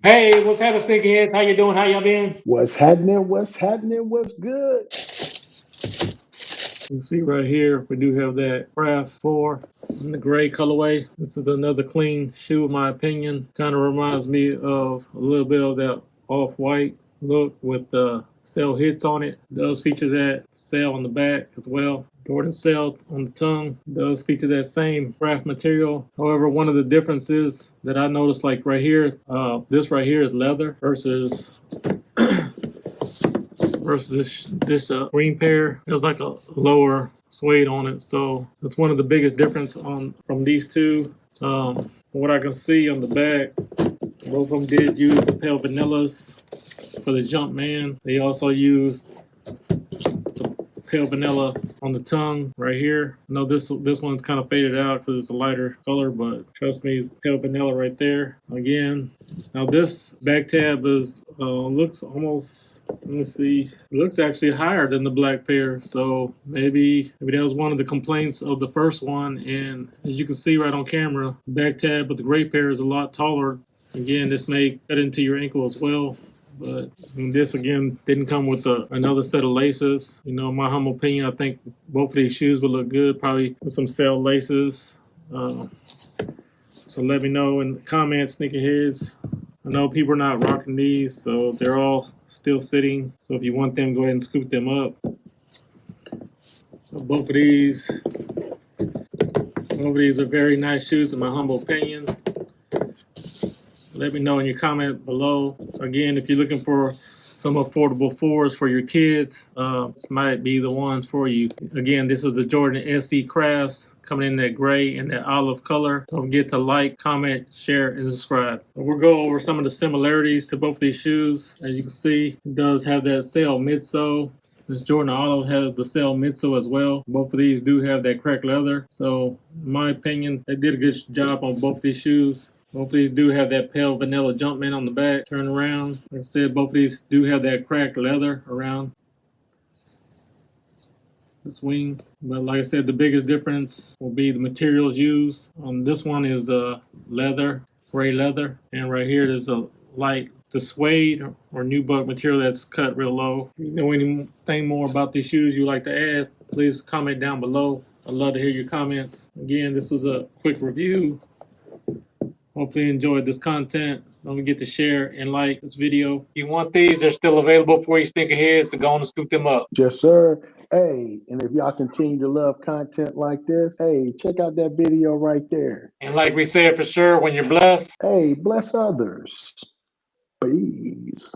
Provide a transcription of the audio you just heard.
Hey, what's happening, sneakerheads? How you doing? How y'all been? What's happening? What's happening? What's good? You can see right here, we do have that Craft 4 in the gray colorway. This is another clean shoe, in my opinion. Kind of reminds me of a little bit of that off-white look with the cell hits on it. It does feature that cell on the back as well. Jordan cell on the tongue does feature that same craft material. However, one of the differences that I noticed, like right here, this right here is leather versus this green pair. There's like a lower suede on it, so that's one of the biggest difference on from these two. From what I can see on the back, both of them did use the pale vanillas for the Jumpman. They also used pale vanilla on the tongue right here. No, this one's kind of faded out because it's a lighter color, but trust me, it's pale vanilla right there. Again, now this back tab is looks almost. Let me see. It looks actually higher than the black pair, so maybe that was one of the complaints of the first one. And as you can see right on camera, the back tab with the gray pair is a lot taller. Again, this may cut into your ankle as well. But this again didn't come with another set of laces. You know, in my humble opinion, I think both of these shoes would look good, probably with some cell laces. So let me know in the comments, sneakerheads. I know people are not rocking these, so they're all still sitting. So if you want them, go ahead and scoop them up. So both of these are very nice shoes in my humble opinion. Let me know in your comment below. Again, if you're looking for some affordable fours for your kids, this might be the one for you. Again, this is the Jordan SE Crafts coming in that gray and that olive color. Don't forget to like, comment, share, and subscribe. We'll go over some of the similarities to both of these shoes. As you can see, it does have that sail midsole. This Jordan Olive has the cell midsole as well. Both of these do have that cracked leather. So, in my opinion, they did a good job on both of these shoes. Both of these do have that pale vanilla Jumpman on the back. Turn around. Like I said, both of these do have that cracked leather around this wing. But like I said, the biggest difference will be the materials used. This one is leather, gray leather. And right here, there's a light the suede or nubuck material that's cut real low. If you know anything more about these shoes you'd like to add, please comment down below. I'd love to hear your comments. Again, this was a quick review. Hopefully you enjoyed this content. Don't forget to share and like this video. If you want these, they're still available for you sneakerheads, so go on and scoop them up. Yes, sir. Hey, and if y'all continue to love content like this, hey, check out that video right there. And like we said, for sure, when you're blessed, Hey, bless others. Peace.